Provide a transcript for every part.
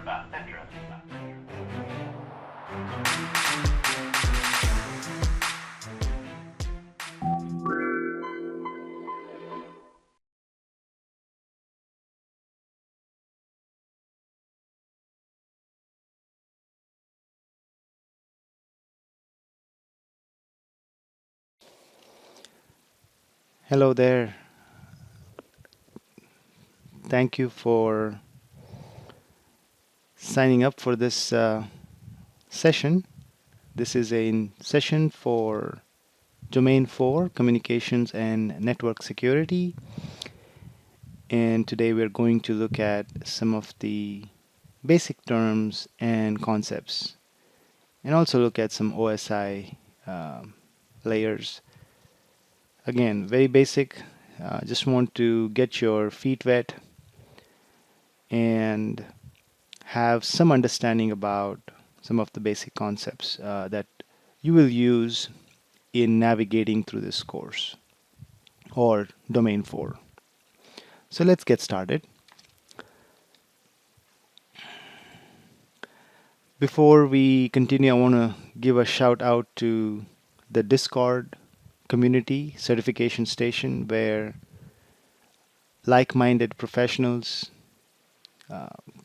Hello there. Thank you for signing up for this session. This is a session for Domain 4, Communications and Network Security. And today we're going to look at some of the basic terms and concepts, and also look at some OSI layers. Again, very basic. Just want to get your feet wet and have some understanding about some of the basic concepts that you will use in navigating through this course or Domain 4. So let's get started. Before we continue, I want to give a shout out to the Discord community certification station, where like-minded professionals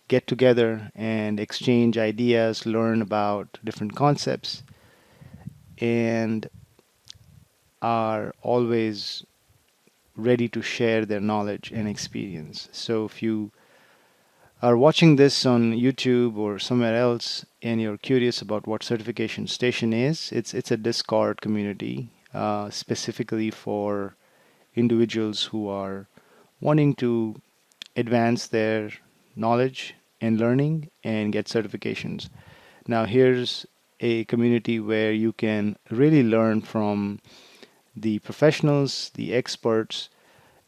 get together and exchange ideas, learn about different concepts, and are always ready to share their knowledge and experience. So if you are watching this on YouTube or somewhere else and you're curious about what certification station is, it's a Discord community specifically for individuals who are wanting to advance their knowledge and learning and get certifications. Now here's a community where you can really learn from the professionals, the experts,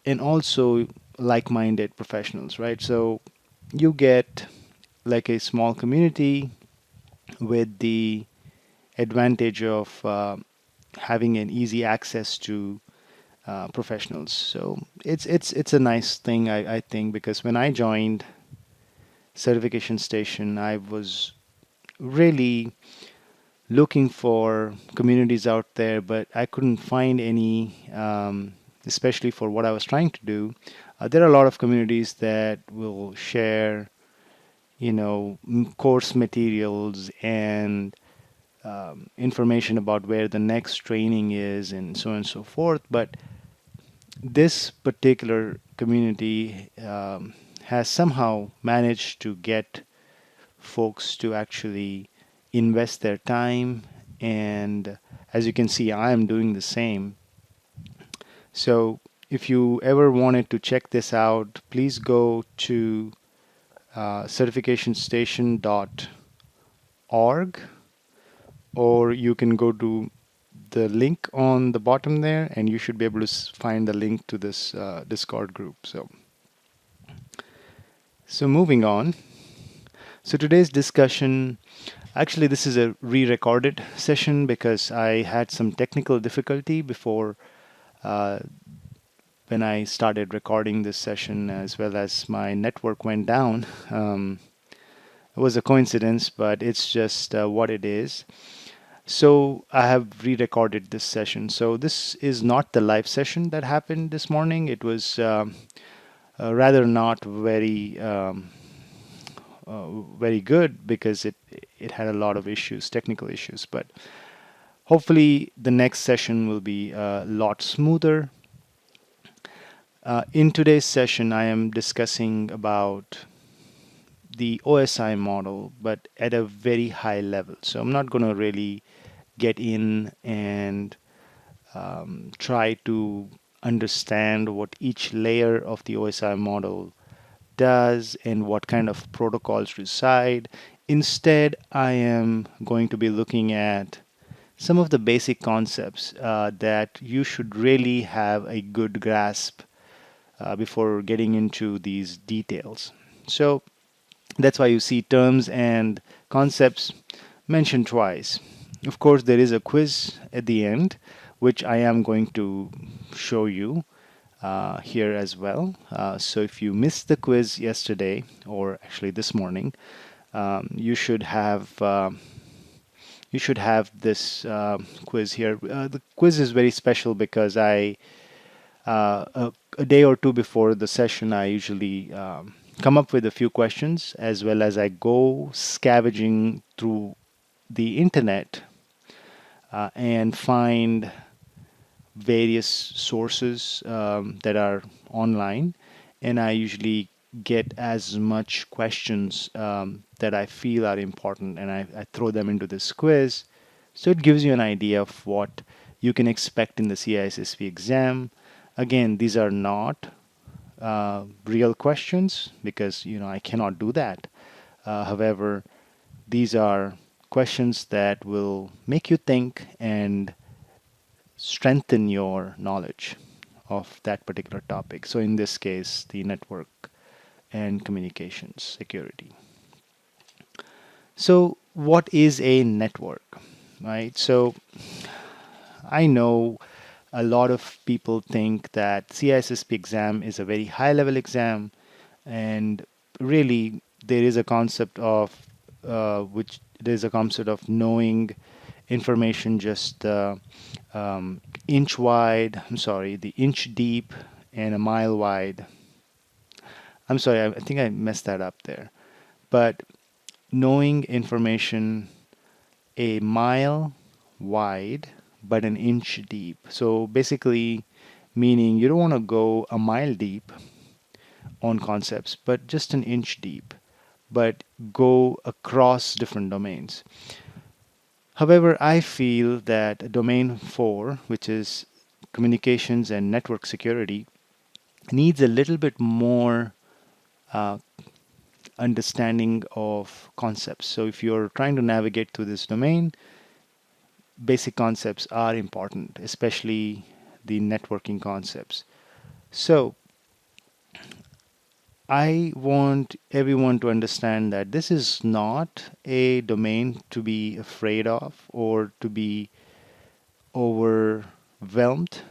and also like-minded professionals, right? So you get like a small community with the advantage of having an easy access to professionals. So it's a nice thing, I think, because when I joined certification station, I was really looking for communities out there, but I couldn't find any, especially for what I was trying to do. There are a lot of communities that will share, course materials and information about where the next training is and so on and so forth. But this particular community has somehow managed to get folks to actually invest their time, and as you can see, I am doing the same. So if you ever wanted to check this out, please go to certificationstation.org, or you can go to the link on the bottom there, and you should be able to find the link to this Discord group. So moving on. So today's discussion, actually this is a re-recorded session because I had some technical difficulty before when I started recording this session, as well as my network went down. It was a coincidence, but it's just what it is. So I have re-recorded this session. So this is not the live session that happened this morning. It was rather not very very good because it had a lot of issues, technical issues. But hopefully the next session will be a lot smoother. In today's session, I am discussing about the OSI model, but at a very high level. So I'm not going to really get in and try to understand what each layer of the OSI model does and what kind of protocols reside. Instead, I am going to be looking at some of the basic concepts that you should really have a good grasp before getting into these details. So that's why you see terms and concepts mentioned twice. Of course, there is a quiz at the end, which I am going to show you here as well. So if you missed the quiz yesterday, or actually this morning, you should have this quiz here. The quiz is very special because a day or two before the session, I usually come up with a few questions, as well as I go scavenging through the internet and find various sources that are online, and I usually get as much questions that I feel are important, and I throw them into this quiz. So it gives you an idea of what you can expect in the CISSP exam. Again, these are not real questions because I cannot do that. However, these are questions that will make you think and strengthen your knowledge of that particular topic. So in this case, the network and communications security. So what is a network, right? So I know a lot of people think that CISSP exam is a very high level exam, and really there is a concept of which there's a concept of knowing information just inch wide, I'm sorry, the inch deep and a mile wide. I'm sorry, I think I messed that up there. But knowing information a mile wide but an inch deep. So basically, meaning you don't want to go a mile deep on concepts, but just an inch deep, but go across different domains. However, I feel that domain 4, which is communications and network security, needs a little bit more uh, understanding of concepts. So if you're trying to navigate through this domain, basic concepts are important, especially the networking concepts. So I want everyone to understand that this is not a domain to be afraid of or to be overwhelmed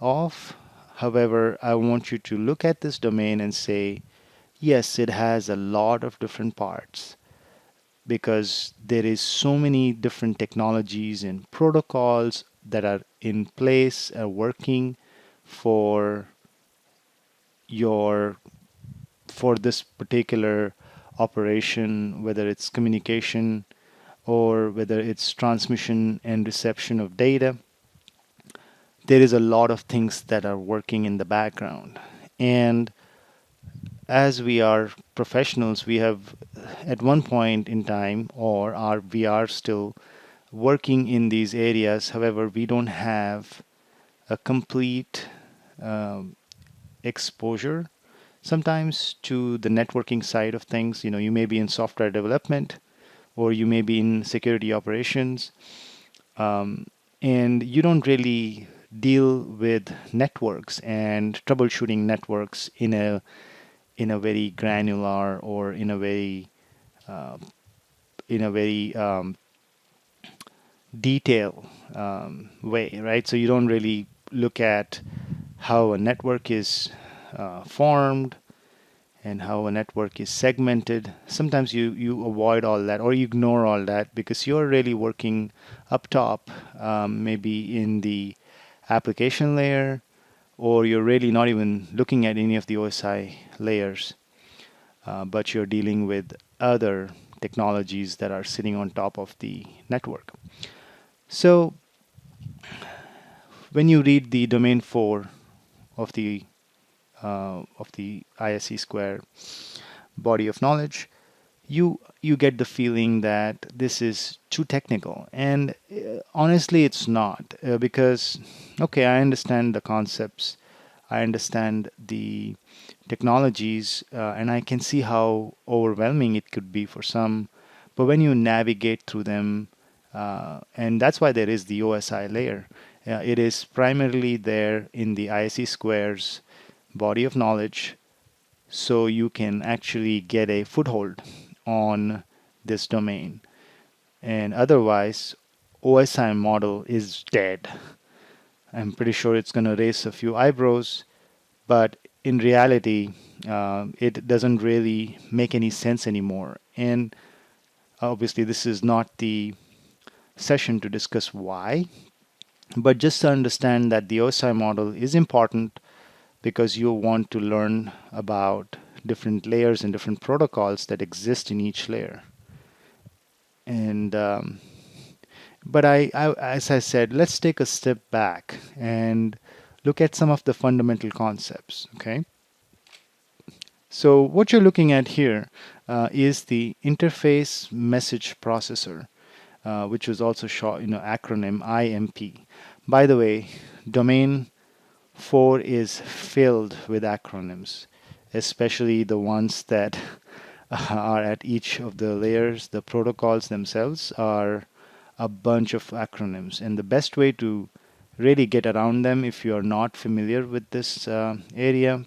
of. However, I want you to look at this domain and say, yes, it has a lot of different parts because there is so many different technologies and protocols that are in place, working for your for this particular operation, whether it's communication or whether it's transmission and reception of data. There is a lot of things that are working in the background. And as we are professionals, we have at one point in time, we are still working in these areas. However, we don't have a complete um, exposure sometimes to the networking side of things. You may be in software development or you may be in security operations, um, and you don't really deal with networks and troubleshooting networks in a very granular or uh, in a very detailed way, right? So you don't really look at how a network is formed and how a network is segmented. Sometimes you avoid all that or you ignore all that because you're really working up top, maybe in the application layer, or you're really not even looking at any of the OSI layers, but you're dealing with other technologies that are sitting on top of the network. So when you read the domain 4 of the ISE square body of knowledge, you get the feeling that this is too technical, and honestly it's not, because okay, I understand the concepts, I understand the technologies, and I can see how overwhelming it could be for some, but when you navigate through them, and that's why there is the OSI layer. It is primarily there in the ISE squares body of knowledge, so you can actually get a foothold on this domain. And otherwise, OSI model is dead. I'm pretty sure it's going to raise a few eyebrows, but in reality, it doesn't really make any sense anymore. And obviously, this is not the session to discuss why, but just to understand that the OSI model is important because you want to learn about different layers and different protocols that exist in each layer. And but as I said, let's take a step back and look at some of the fundamental concepts. Okay. So what you're looking at here is the interface message processor, which was also short, acronym IMP. By the way, domain 4 is filled with acronyms, especially the ones that are at each of the layers. The protocols themselves are a bunch of acronyms, and the best way to really get around them if you are not familiar with this area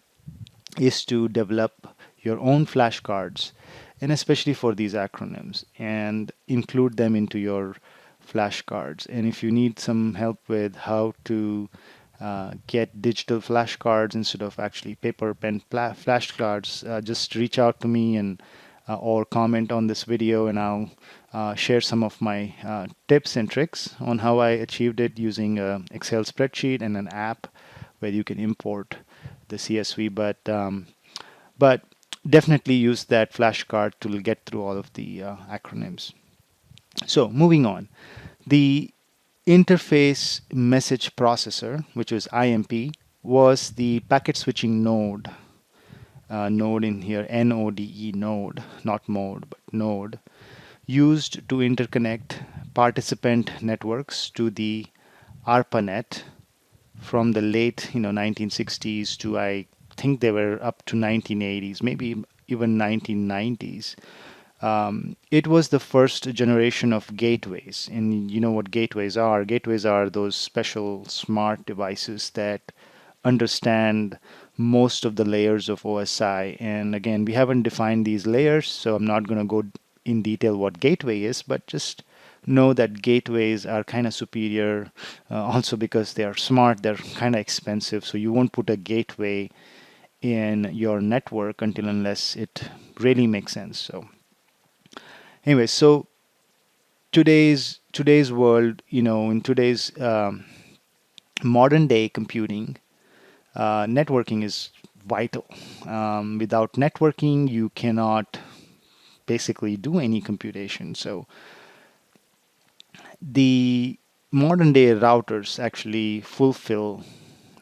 is to develop your own flashcards, and especially for these acronyms, and include them into your flashcards. And if you need some help with how to get digital flashcards instead of actually paper pen flashcards, just reach out to me and or comment on this video, and I'll share some of my tips and tricks on how I achieved it using an Excel spreadsheet and an app where you can import the CSV. But definitely use that flashcard to get through all of the acronyms. So moving on, the interface message processor, which was IMP, was the packet switching node. Node in here, NODE, node, not mode, but node, used to interconnect participant networks to the ARPANET from the late 1960s to, I think they were up to 1980s, maybe even 1990s. It was the first generation of gateways. And you know what gateways are? Gateways are those special smart devices that understand most of the layers of OSI. And again, we haven't defined these layers, so I'm not going to go in detail what gateway is, but just know that gateways are kind of superior also because they are smart, they're kind of expensive, so you won't put a gateway in your network until unless it really makes sense. So anyway, so today's world, in today's modern day computing, networking is vital. Without networking, you cannot basically do any computation. So the modern day routers actually fulfill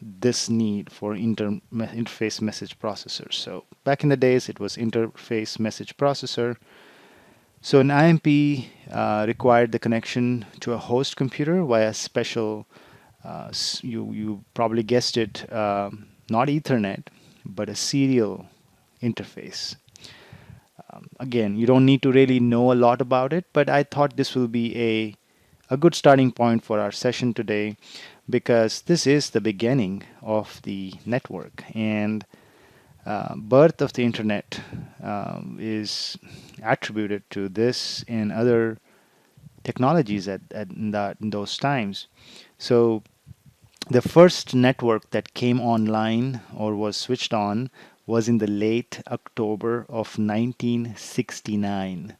this need for interface message processors. So back in the days, it was interface message processor. So an IMP required the connection to a host computer via special, you probably guessed it, not Ethernet, but a serial interface. Again, you don't need to really know a lot about it, but I thought this will be a good starting point for our session today, because this is the beginning of the network, and birth of the internet is attributed to this and other technologies in those times. So the first network that came online or was switched on was in the late October of 1969.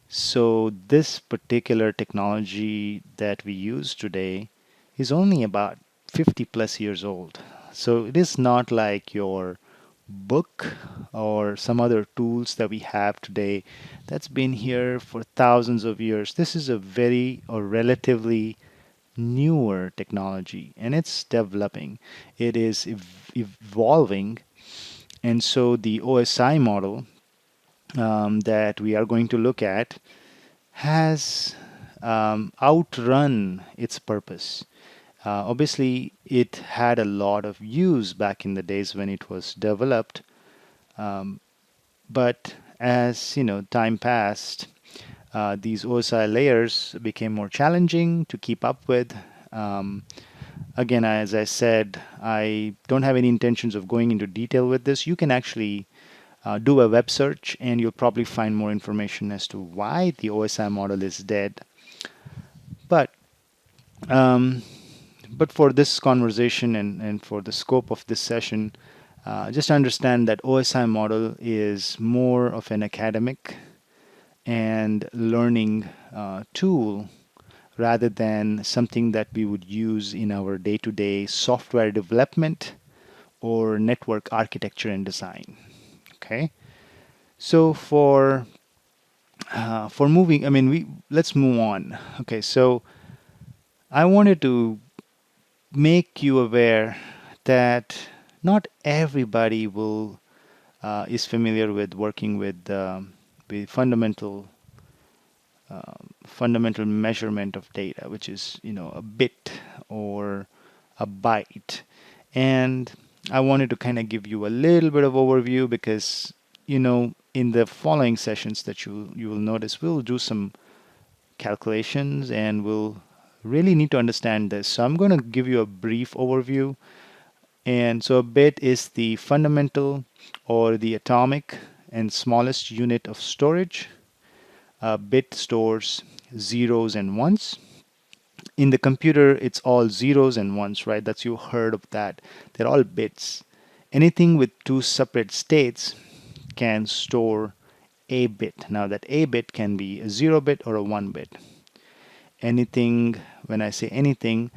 So this particular technology that we use today is only about 50 plus years old. So it is not like your book or some other tools that we have today that's been here for thousands of years. This is a very or relatively newer technology, and it's developing. It is evolving. And so the OSI model that we are going to look at has outrun its purpose. Obviously, it had a lot of use back in the days when it was developed, but as time passed, these OSI layers became more challenging to keep up with. Again, as I said, I don't have any intentions of going into detail with this. You can actually do a web search, and you'll probably find more information as to why the OSI model is dead. But for this conversation and for the scope of this session, Just understand that OSI model is more of an academic and learning tool rather than something that we would use in our day-to-day software development or network architecture and design. Okay, so for moving, I mean, let's move on. Okay, so I wanted to make you aware that not everybody will is familiar with working with the fundamental measurement of data, which is a bit or a byte. And I wanted to kind of give you a little bit of overview because in the following sessions that you will notice, we'll do some calculations and we'll really need to understand this. So I'm going to give you a brief overview. And so a bit is the fundamental or the atomic and smallest unit of storage. A bit stores zeros and ones. In the computer, it's all zeros and ones, right? That's you heard of that. They're all bits. Anything with two separate states can store a bit. Now that a bit can be a 0 bit or a 1 bit. Anything, when I say anything,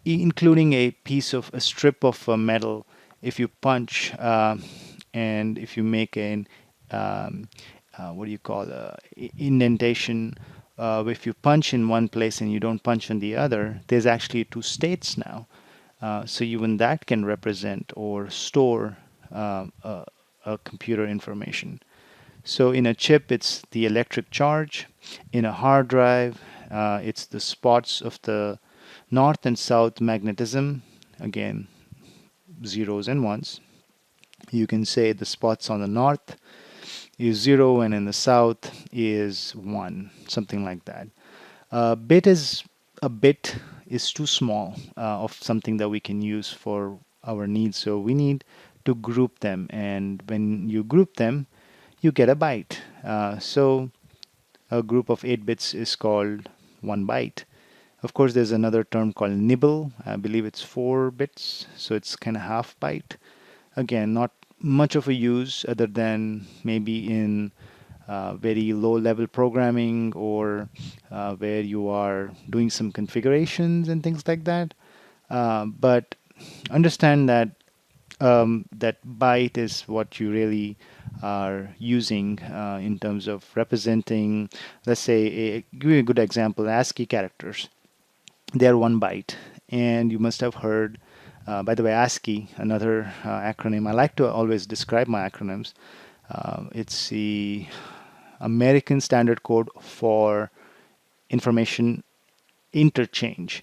including a strip of metal, if you punch and if you make an what do you call indentation, if you punch in one place and you don't punch in the other, there's actually two states now. So even that can represent or store a computer information. So in a chip, it's the electric charge. In a hard drive, it's the spots of the north and south magnetism. Again, zeros and ones. You can say the spots on the north is 0 and in the south is 1, something like that. A bit is too small of something that we can use for our needs, so we need to group them, and when you group them you get a byte. So a group of 8 bits is called 1 byte. Of course, there's another term called nibble. I believe it's 4 bits, so it's kind of half byte. Again, not much of a use other than maybe in very low level programming or where you are doing some configurations and things like that. But understand that that byte is what you really are using in terms of representing, let's say, give you a good example, ASCII characters. They are 1 byte, and you must have heard, by the way, ASCII, another acronym. I like to always describe my acronyms. It's the American Standard Code for Information Interchange.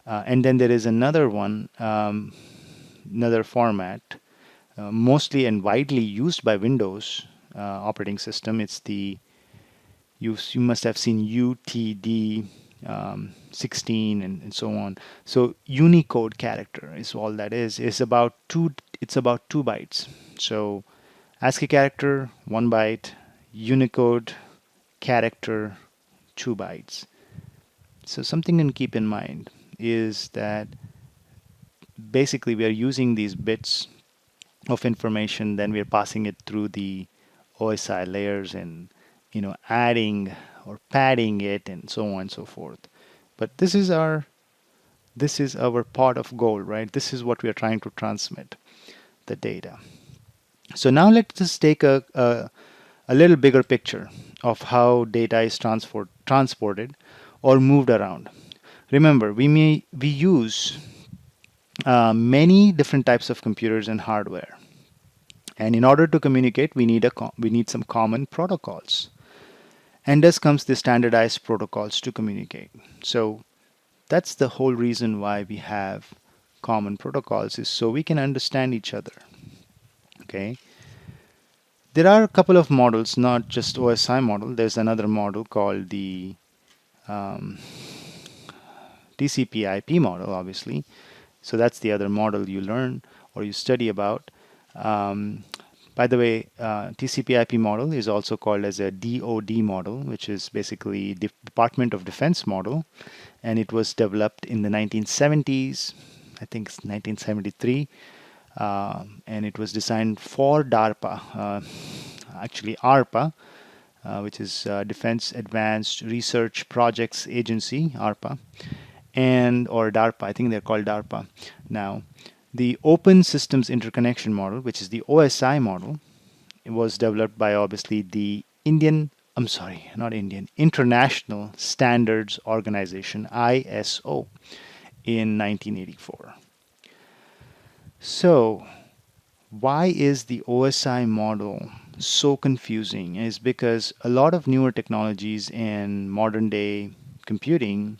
And then there is another one, another format, mostly and widely used by Windows operating system. It's the, you must have seen UTD 16 and so on. So Unicode character is all that is. It's about 2 bytes. So ASCII character 1 byte, Unicode character 2 bytes. So something to keep in mind is that basically we are using these bits of information, then we are passing it through the OSI layers and adding or padding it and so on and so forth. But this is our pot of gold, right? This is what we are trying to transmit, the data. So now let's just take a little bigger picture of how data is transported or moved around. Remember, we use many different types of computers and hardware, and in order to communicate, we need some common protocols. And thus comes the standardized protocols to communicate. So that's the whole reason why we have common protocols, is so we can understand each other. Okay. There are a couple of models, not just OSI model. There's another model called the TCP/IP model, obviously. So that's the other model you learn or you study about. By the way, TCP/IP model is also called as a DoD model, which is basically Department of Defense model, and it was developed in the 1970s. I think it's 1973. and it was designed for DARPA, actually ARPA, which is Defense Advanced Research Projects Agency, ARPA, and or DARPA. I think they're called DARPA now. The Open Systems Interconnection Model, which is the OSI model, it was developed by obviously the International Standards Organization, ISO, in 1984. So, why is the OSI model so confusing? Is because a lot of newer technologies in modern day computing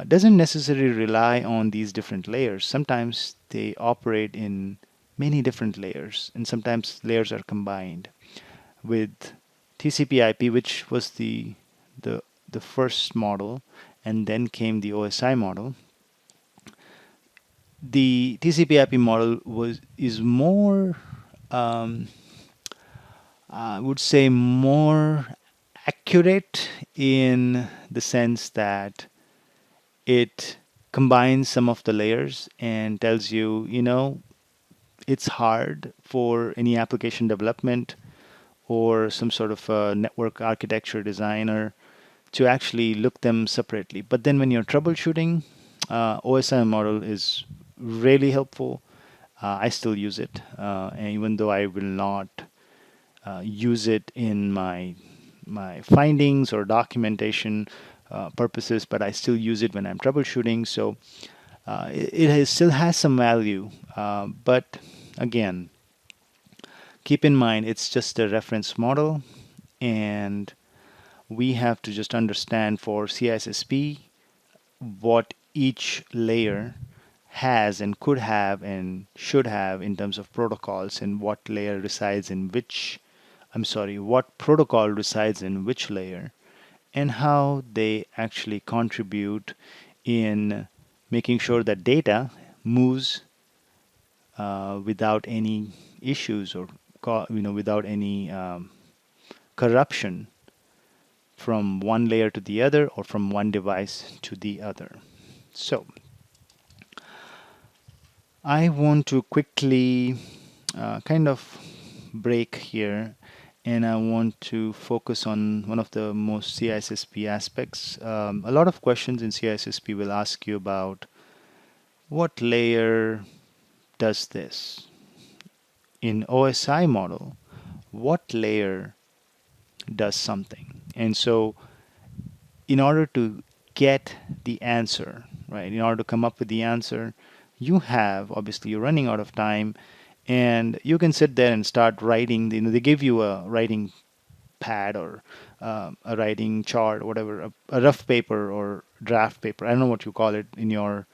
doesn't necessarily rely on these different layers. Sometimes they operate in many different layers, and sometimes layers are combined. With TCP/IP, which was the first model, and then came the OSI model. The TCP/IP model is more, I would say, more accurate in the sense that it combines some of the layers and tells you, it's hard for any application development or some sort of a network architecture designer to actually look them separately. But then when you're troubleshooting, OSI model is really helpful. I still use it, and even though I will not use it in my findings or documentation purposes, but I still use it when I'm troubleshooting. So still has some value, but again, keep in mind it's just a reference model, and we have to just understand for CISSP what each layer has and could have and should have in terms of protocols, and what layer resides in which, what protocol resides in which layer, and how they actually contribute in making sure that data moves without any issues or without any corruption from one layer to the other or from one device to the other. So I want to quickly kind of break here, and I want to focus on one of the most CISSP aspects. A lot of questions in CISSP will ask you about what layer does this. In OSI model, what layer does something? And so in order to get the answer, right, in order to come up with the answer, you're running out of time, and you can sit there and start writing. They give you a writing pad or a writing chart or whatever, a rough paper or draft paper. I don't know what you call it in your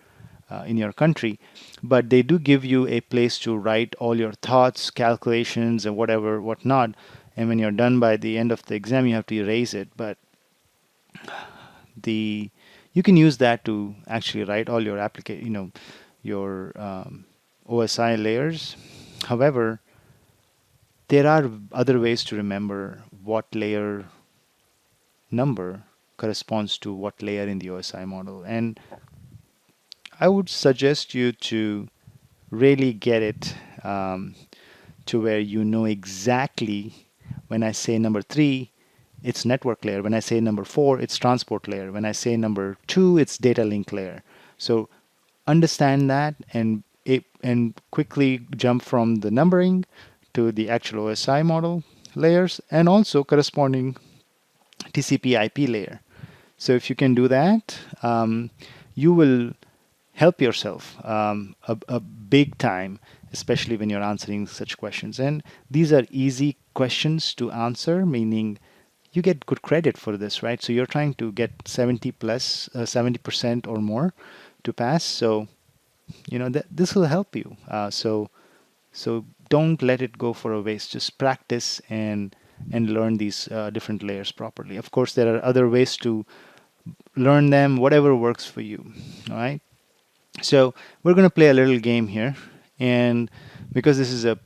country, but they do give you a place to write all your thoughts, calculations, and whatnot. And when you're done by the end of the exam, you have to erase it. But you can use that to actually write all your your OSI layers. However, there are other ways to remember what layer number corresponds to what layer in the OSI model. And I would suggest you to really get it to where you know exactly when I say number 3, it's network layer. When I say number 4, it's transport layer. When I say number 2, it's data link layer. So understand that and quickly jump from the numbering to the actual OSI model layers and also corresponding TCP/IP layer. So if you can do that, you will help yourself a big time, especially when you're answering such questions. And these are easy questions to answer, meaning you get good credit for this, right? So you're trying to get 70% or more to pass. So this will help you. So don't let it go for a waste. Just practice and learn these different layers properly. Of course, there are other ways to learn them, whatever works for you. All right. So we're going to play a little game here, and because this is a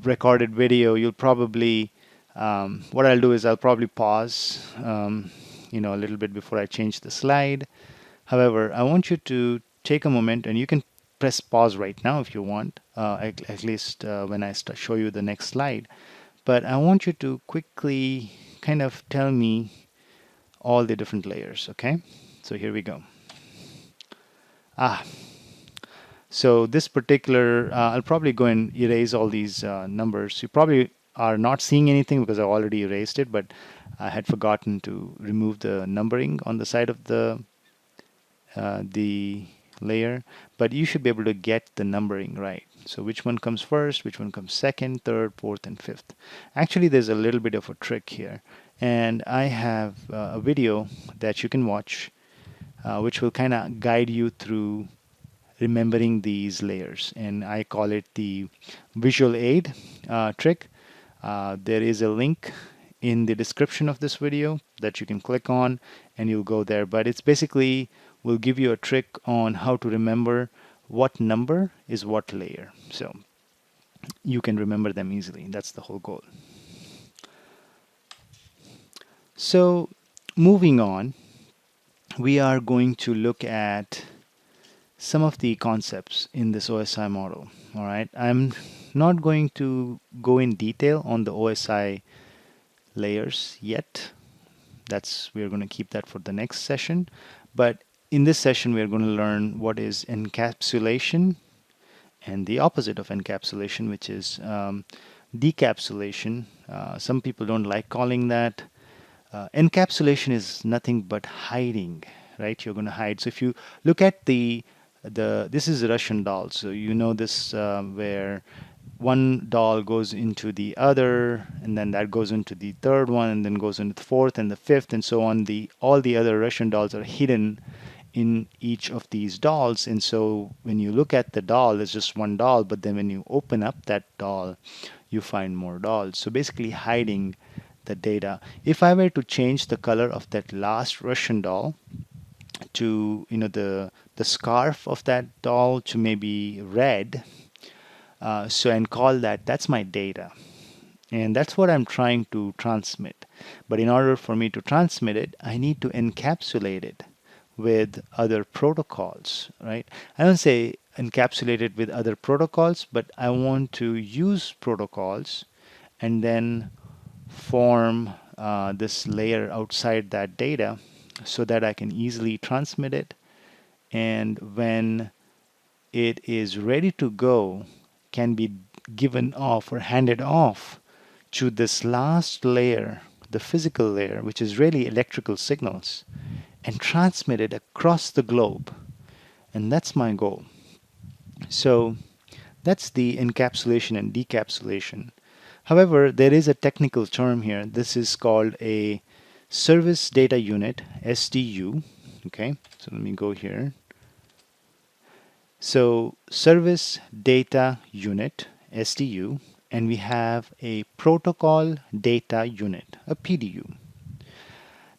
recorded video, you'll probably what I'll do is I'll probably pause a little bit before I change the slide. However, I want you to take a moment, and you can press pause right now if you want, at least when I show you the next slide. But I want you to quickly kind of tell me all the different layers, okay? So here we go. So this particular, I'll probably go and erase all these numbers. You probably are not seeing anything because I already erased it, but I had forgotten to remove the numbering on the side of the layer, but you should be able to get the numbering right. So which one comes first, which one comes second, third, fourth, and fifth. Actually, there's a little bit of a trick here, and I have a video that you can watch, which will kind of guide you through remembering these layers, and I call it the visual aid trick. There is a link in the description of this video that you can click on and you'll go there, but it's basically will give you a trick on how to remember what number is what layer, so you can remember them easily. That's the whole goal. So moving on, we are going to look at some of the concepts in this OSI model. All right, I'm not going to go in detail on the OSI layers yet. We're going to keep that for the next session. But in this session, we're going to learn what is encapsulation and the opposite of encapsulation, which is decapsulation. Some people don't like calling that. Encapsulation is nothing but hiding, right? You're going to hide. So if you look at this is a Russian doll. So you know this where one doll goes into the other, and then that goes into the third one, and then goes into the fourth and the fifth, and so on. All the other Russian dolls are hidden in each of these dolls, and so when you look at the doll, it's just one doll, but then when you open up that doll, you find more dolls. So basically hiding the data. If I were to change the color of that last Russian doll to, you know, the scarf of that doll to maybe red, and call that's my data, and that's what I'm trying to transmit. But in order for me to transmit it, I need to encapsulate it with other protocols, right? I don't say encapsulate it with other protocols, but I want to use protocols and then form this layer outside that data so that I can easily transmit it, and when it is ready to go, can be given off or handed off to this last layer, the physical layer, which is really electrical signals, and transmitted across the globe. And that's my goal. So that's the encapsulation and decapsulation. However, there is a technical term here. This is called a service data unit, SDU. Okay, so let me go here. So service data unit, SDU, and we have a protocol data unit, a PDU.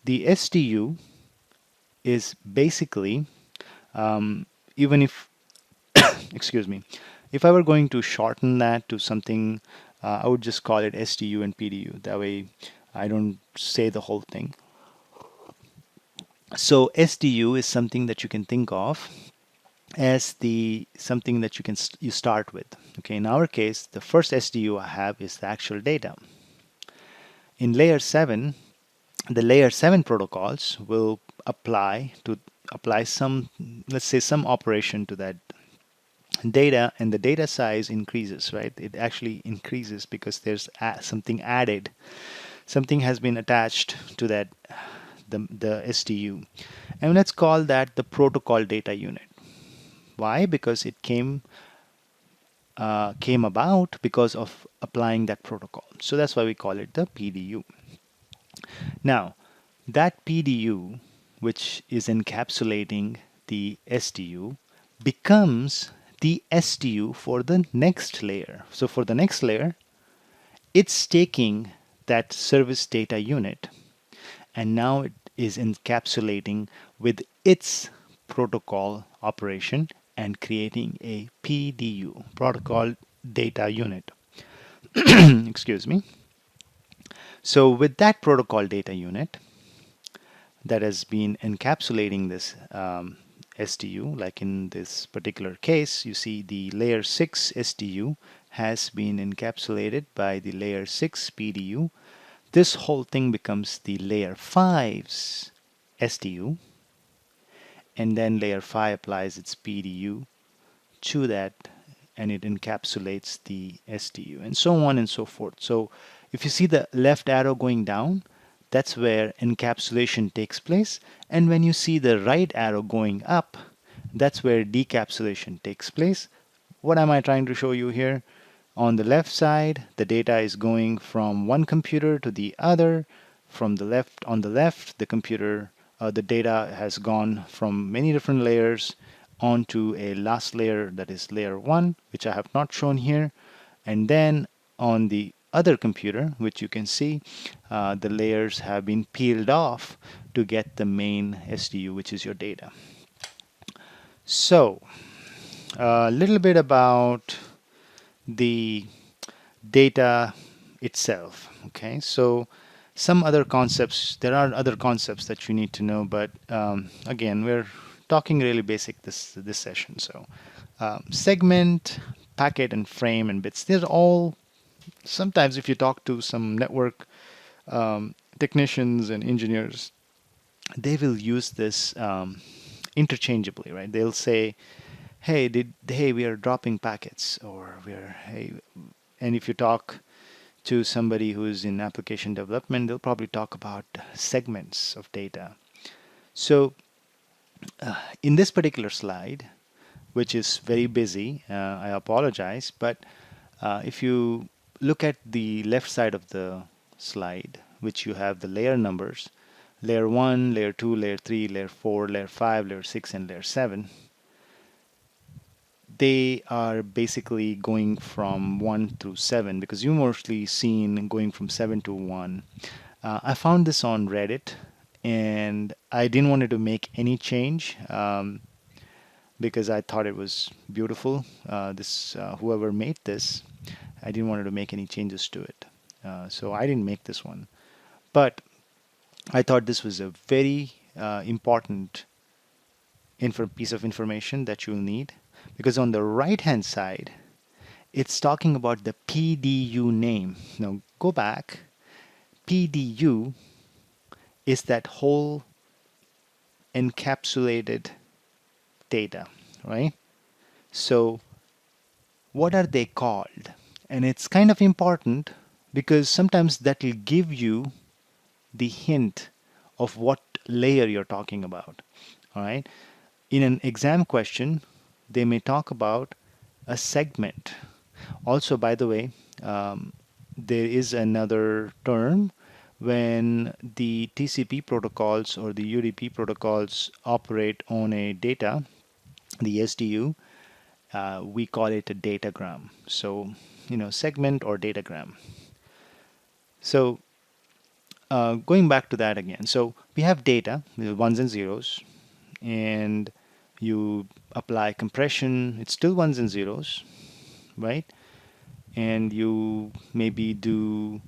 The SDU is basically, even if, excuse me, if I were going to shorten that to something, I would just call it SDU and PDU. That way I don't say the whole thing. So SDU is something that you can think of as something that you start with. Okay, in our case, the first SDU I have is the actual data. In layer 7, the layer 7 protocols will apply some, let's say, some operation to that data, and the data size increases, right? It actually increases because there's something added, something has been attached to that the SDU, and let's call that the protocol data unit. Why? Because it came about because of applying that protocol. So that's why we call it the PDU. Now, that PDU, which is encapsulating the SDU, becomes the SDU for the next layer. So for the next layer, it's taking that service data unit, and now it is encapsulating with its protocol operation and creating a PDU, protocol data unit. Excuse me. So with that protocol data unit that has been encapsulating this SDU. Like in this particular case, you see the layer 6 SDU has been encapsulated by the layer 6 PDU. This whole thing becomes the layer 5's SDU, and then layer 5 applies its PDU to that, and it encapsulates the SDU, and so on and so forth. So if you see the left arrow going down, that's where encapsulation takes place, and when you see the right arrow going up, that's where decapsulation takes place. What am I trying to show you here? On the left side, the data is going from one computer to the other. From the left, on the left, the data has gone from many different layers onto a last layer, that is layer 1, which I have not shown here. And then on the other computer, which you can see, the layers have been peeled off to get the main SDU, which is your data. So a little bit about the data itself. Okay, so some other concepts, there are other concepts that you need to know, but again, we're talking really basic this session. So segment, packet, and frame and bits, they're all, sometimes if you talk to some network technicians and engineers, they will use this interchangeably, right? They'll say, hey, we are dropping packets, or and if you talk to somebody who's in application development, they'll probably talk about segments of data. So in this particular slide, which is very busy, I apologize, but if you look at the left side of the slide, which you have the layer numbers, layer 1, layer 2, layer 3, layer 4, layer 5, layer 6, and layer 7, they are basically going from 1 through 7, because you mostly seen going from 7 to 1. I found this on Reddit, and I didn't want to make any change because I thought it was beautiful. Whoever made this, I didn't want to make any changes to it. So I didn't make this one. But I thought this was a very important piece of information that you'll need, because on the right hand side, it's talking about the PDU name. Now go back. PDU is that whole encapsulated data, right? So what are they called? And it's kind of important because sometimes that will give you the hint of what layer you're talking about. All right. In an exam question, they may talk about a segment. Also, by the way, there is another term when the TCP protocols or the UDP protocols operate on a data, the SDU, we call it a datagram. So, segment or datagram. So, going back to that again. So, we have data, ones and zeros, and you apply compression, it's still ones and zeros, right? And you maybe do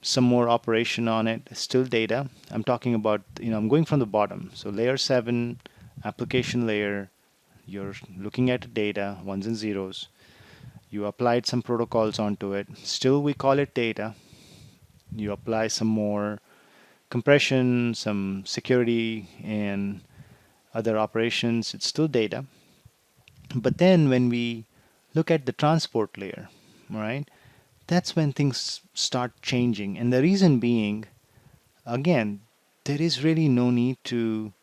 some more operation on it, still data. I'm talking about, I'm going from the bottom. So layer 7, application layer, you're looking at data, ones and zeros. You applied some protocols onto it. Still, we call it data. You apply some more compression, some security, and other operations. It's still data. But then when we look at the transport layer, right, that's when things start changing. And the reason being, again, there is really no need to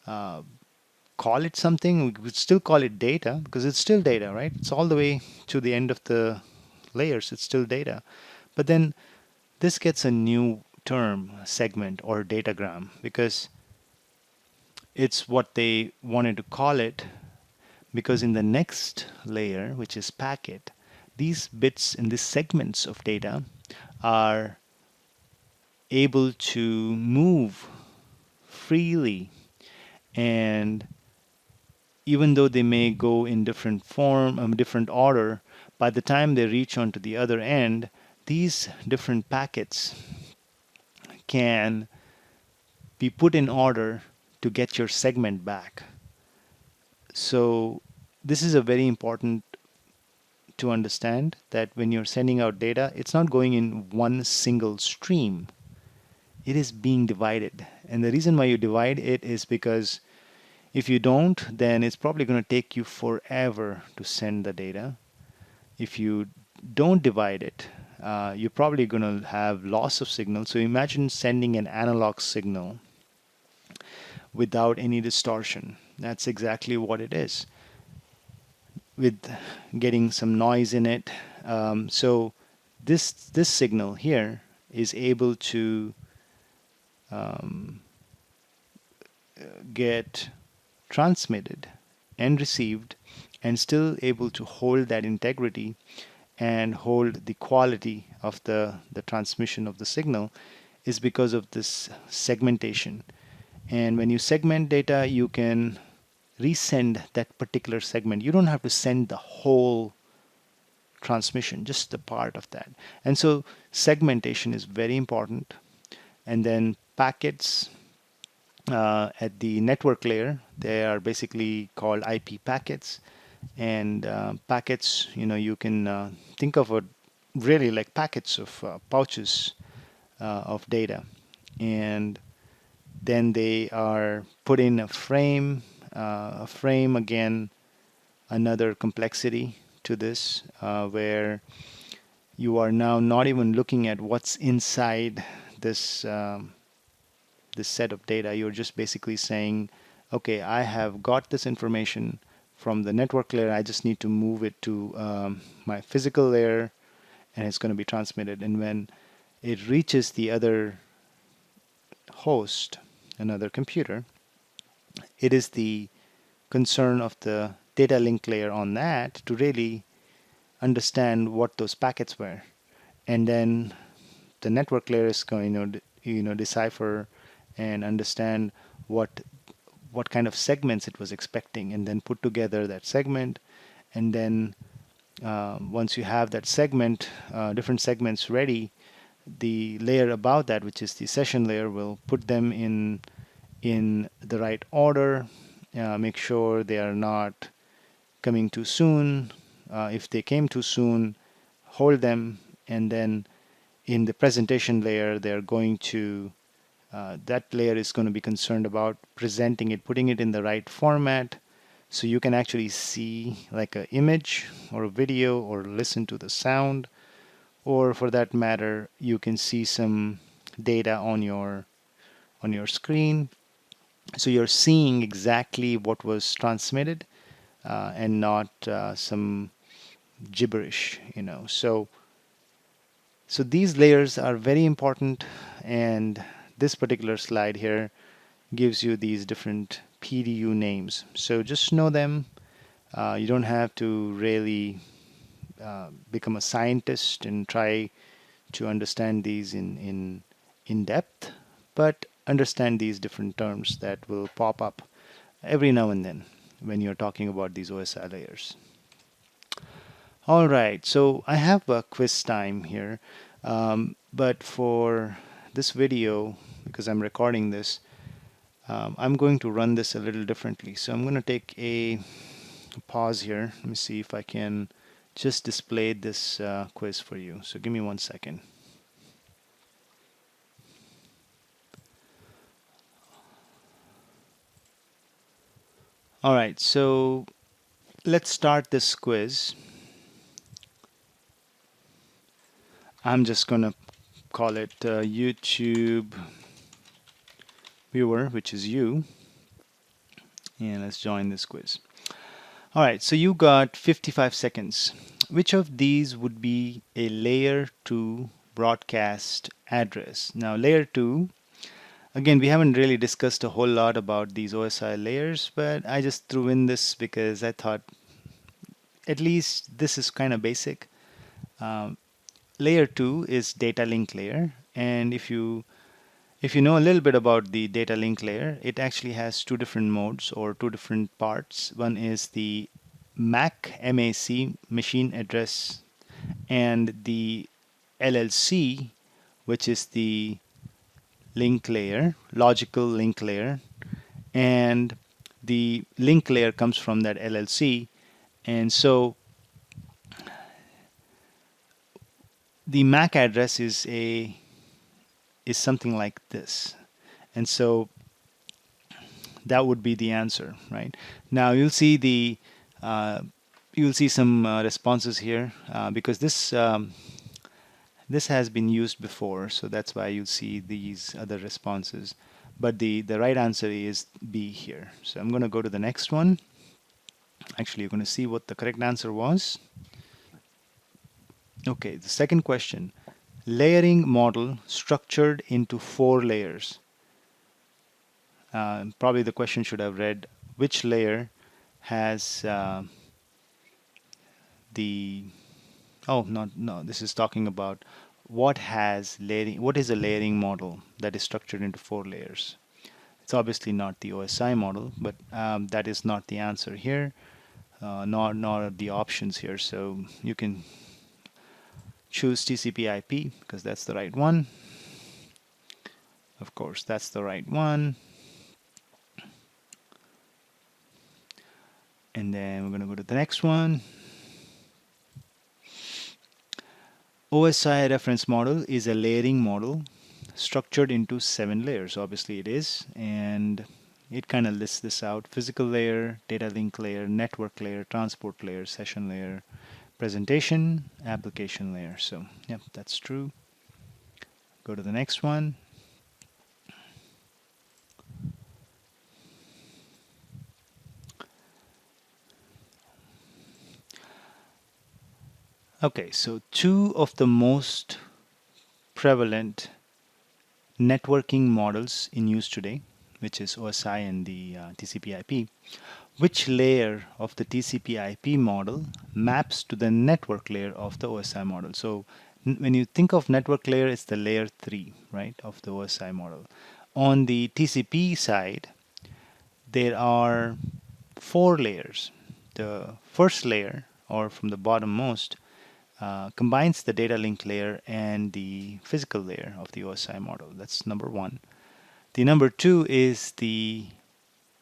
call it something. We would still call it data because it's still data, right? It's all the way to the end of the layers. It's still data. But then this gets a new term, segment or datagram, because it's what they wanted to call it, because in the next layer, which is packet, these bits and these segments of data are able to move freely, and even though they may go in different form, different order, by the time they reach onto the other end, these different packets can be put in order to get your segment back. So this is a very important to understand, that when you're sending out data, it's not going in one single stream. It is being divided. And the reason why you divide it is because if you don't, then it's probably going to take you forever to send the data. If you don't divide it, you're probably going to have loss of signal. So imagine sending an analog signal without any distortion. That's exactly what it is, with getting some noise in it. So this signal here is able to get transmitted and received, and still able to hold that integrity and hold the quality of the transmission of the signal, is because of this segmentation. And when you segment data, you can resend that particular segment. You don't have to send the whole transmission, just the part of that. And so segmentation is very important. And then packets at the network layer, they are basically called IP packets. And packets, you can think of it really like packets of pouches of data. And then they are put in a frame. A frame, again, another complexity to this, where you are now not even looking at what's inside this this set of data. You're just basically saying, okay, I have got this information from the network layer. I just need to move it to my physical layer, and it's going to be transmitted. And when it reaches the other host, another computer, it is the concern of the data link layer on that to really understand what those packets were. And then the network layer is going to decipher and understand what kind of segments it was expecting, and then put together that segment. And then once you have that segment, different segments ready, the layer above that, which is the session layer, will put them in the right order, make sure they are not coming too soon. If they came too soon, hold them. And then in the presentation layer, they're going to that layer is going to be concerned about presenting it, putting it in the right format, so you can actually see like an image or a video, or listen to the sound, or for that matter, you can see some data on your screen. So you're seeing exactly what was transmitted, and not some gibberish, So these layers are very important, and this particular slide here gives you these different PDU names. So just know them. You don't have to really become a scientist and try to understand these in depth, but understand these different terms that will pop up every now and then when you're talking about these OSI layers. All right, so I have a quiz time here, but for this video, because I'm recording this, I'm going to run this a little differently. So I'm going to take a pause here. Let me see if I can just display this quiz for you. So give me 1 second. All right, so let's start this quiz. I'm just going to call it YouTube viewer, which is you. And let's join this quiz. All right, so you got 55 seconds. Which of these would be a layer 2 broadcast address? Now, layer 2, again, we haven't really discussed a whole lot about these OSI layers, but I just threw in this because I thought at least this is kind of basic. Layer 2 is data link layer, and if you know a little bit about the data link layer, it actually has two different modes or two different parts. One is the MAC, machine address, and the LLC, which is the link layer, logical link layer. And the link layer comes from that LLC, and so the MAC address is something like this, and so that would be the answer, right? Now you'll see some responses here because this has been used before, so that's why you'll see these other responses. But the right answer is B here. So I'm going to go to the next one. Actually, you're going to see what the correct answer was. Okay, the second question. Layering model structured into 4 layers. Probably the question should have read, which layer has this is talking about what is a layering model that is structured into 4 layers. It's obviously not the OSI model, but that is not the answer here, nor the options here. So you can choose TCP/IP because that's the right one. Of course, that's the right one. And then we're going to go to the next one. OSI reference model is a layering model structured into 7 layers. Obviously it is, and it kind of lists this out: physical layer, data link layer, network layer, transport layer, session layer, presentation, application layer. So yep, that's true. Go to the next one. Okay, so 2 of the most prevalent networking models in use today, which is OSI and the TCP/IP. Which layer of the TCP/IP model maps to the network layer of the OSI model? So when you think of network layer, it's the layer 3, right, of the OSI model. On the TCP side, there are 4 layers. The first layer, or from the bottom most, combines the data link layer and the physical layer of the OSI model. That's number 1. The number 2 is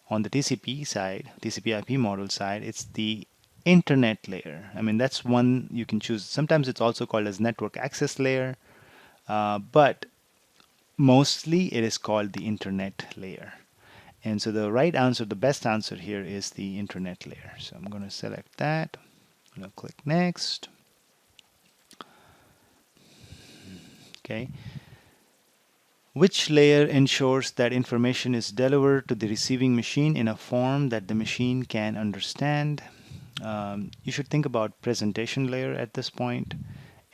on the TCP side, TCP/IP model side, it's the internet layer. I mean, that's one you can choose. Sometimes it's also called as network access layer, but mostly it is called the internet layer. And so the right answer, the best answer here is the internet layer. So I'm going to select that. I'm going to click next. Okay. Which layer ensures that information is delivered to the receiving machine in a form that the machine can understand? You should think about presentation layer at this point,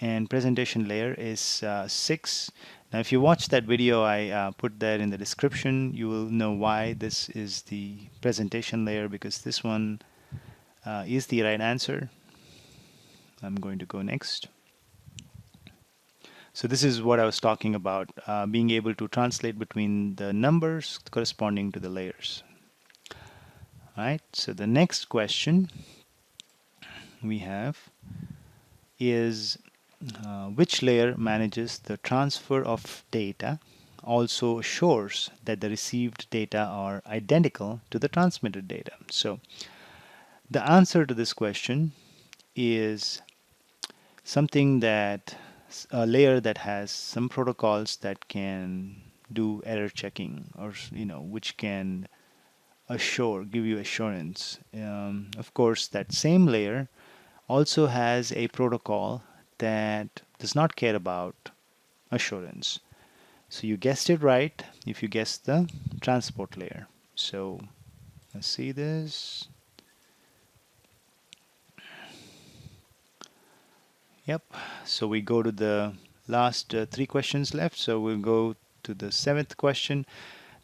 and presentation layer is 6. Now if you watch that video I put there in the description, you will know why this is the presentation layer, because this one is the right answer. I'm going to go next. So this is what I was talking about, being able to translate between the numbers corresponding to the layers. All right, so the next question we have is which layer manages the transfer of data, also assures that the received data are identical to the transmitted data? So the answer to this question is something that a layer that has some protocols that can do error checking, or which can give you assurance. Of course, that same layer also has a protocol that does not care about assurance. So you guessed it right if you guessed the transport layer. So let's see this. Yep, so we go to the last 3 questions left. So we'll go to the 7th question.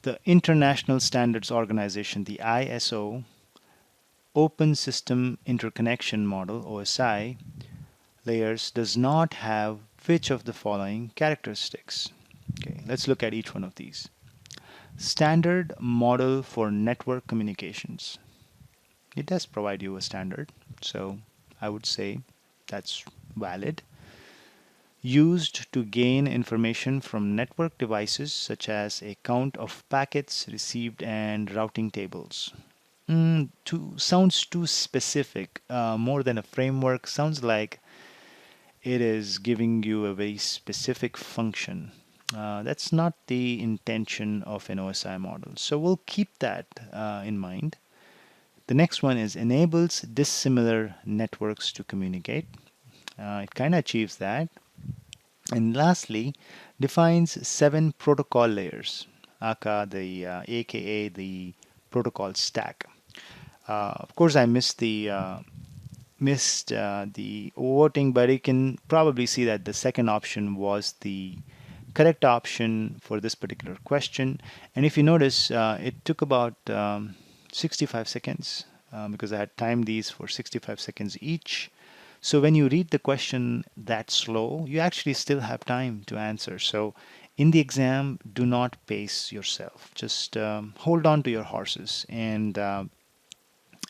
The International Standards Organization, the ISO, Open System Interconnection Model, OSI, layers does not have which of the following characteristics? Okay, let's look at each one of these. Standard model for network communications. It does provide you a standard, so I would say that's valid. Used to gain information from network devices such as a count of packets received and routing tables. sounds too specific, more than a framework. Sounds like it is giving you a very specific function. That's not the intention of an OSI model. So we'll keep that in mind. The next one is enables dissimilar networks to communicate. It kind of achieves that. And lastly, defines 7 protocol layers, aka the protocol stack. Of course, I missed the voting, but you can probably see that the second option was the correct option for this particular question. And if you notice, it took about 65 seconds because I had timed these for 65 seconds each. So when you read the question that slow, you actually still have time to answer. So in the exam, do not pace yourself. Just hold on to your horses and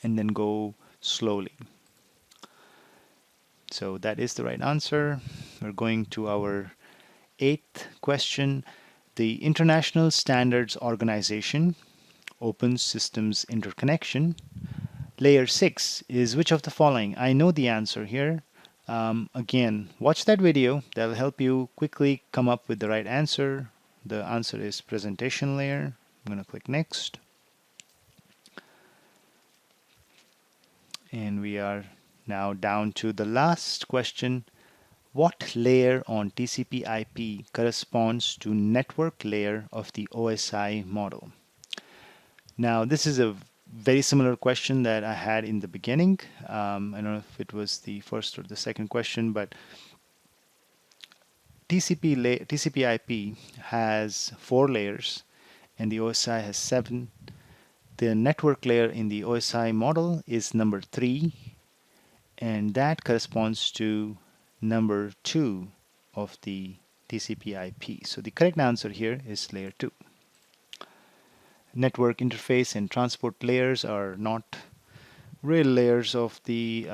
then go slowly. So that is the right answer. We're going to our 8th question. The International Standards Organization opens systems interconnection. Layer 6 is which of the following? I know the answer here. Again, watch that video. That'll help you quickly come up with the right answer. The answer is presentation layer. I'm going to click next. And we are now down to the last question. What layer on TCP/IP corresponds to network layer of the OSI model? Now, this is a very similar question that I had in the beginning. I don't know if it was the first or the second question, but TCP/IP has 4 layers and the OSI has 7. The network layer in the OSI model is number 3, and that corresponds to number 2 of the TCP/IP. So the correct answer here is layer 2. Network interface and transport layers are not real layers of the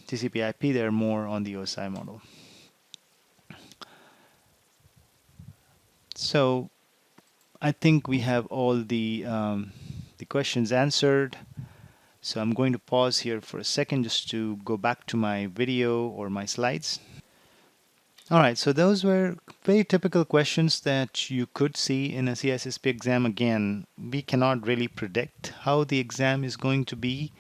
TCP/IP. They're more on the OSI model. So I think we have all the questions answered. So I'm going to pause here for a second just to go back to my video or my slides. All right, so those were very typical questions that you could see in a CISSP exam. Again, we cannot really predict how the exam is going to be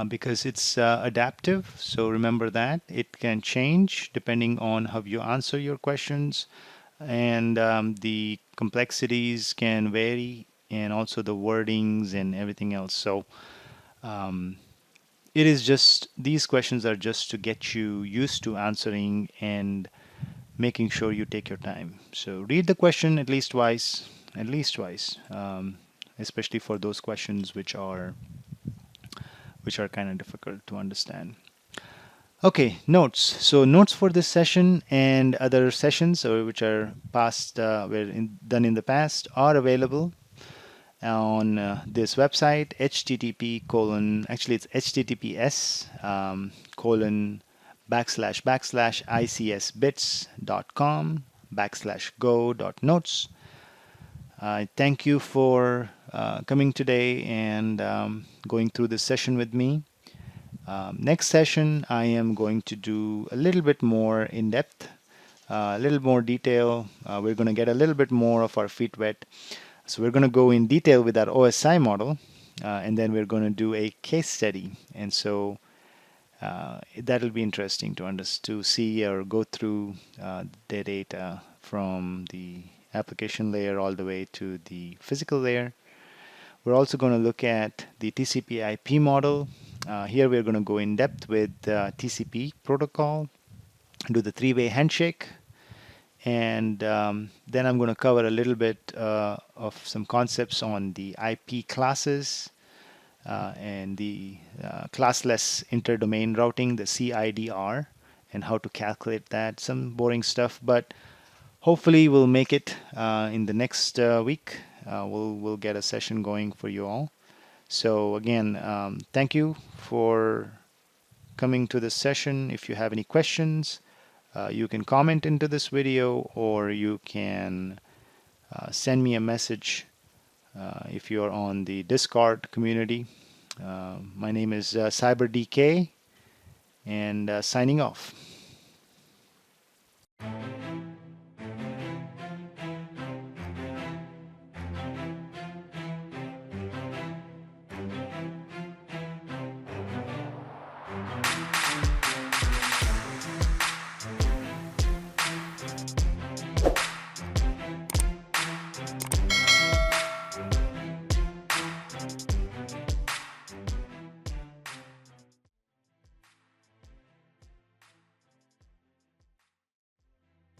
because it's adaptive. So remember that it can change depending on how you answer your questions, and the complexities can vary, and also the wordings and everything else. So it is just, these questions are just to get you used to answering and making sure you take your time. So read the question at least twice, especially for those questions which are kind of difficult to understand. Okay, notes. So notes for this session and other sessions which are past, done in the past, are available on this website, http://icsbits.com/go.notes. I thank you for coming today and going through this session with me. Next session, I am going to do a little bit more in depth, a little more detail. We're going to get a little bit more of our feet wet. So we're going to go in detail with our OSI model, and then we're going to do a case study. And so that'll be interesting to see or go through the data from the application layer all the way to the physical layer. We're also going to look at the TCP/IP model. Here we're going to go in depth with TCP protocol, do the 3-way handshake, and then I'm going to cover a little bit of some concepts on the IP classes and the classless interdomain routing, the CIDR, and how to calculate that. Some boring stuff, but hopefully we'll make it in the next week. We'll get a session going for you all. So again, thank you for coming to this session. If you have any questions, you can comment into this video, or you can send me a message if you're on the Discord community. My name is CyberDK, and signing off.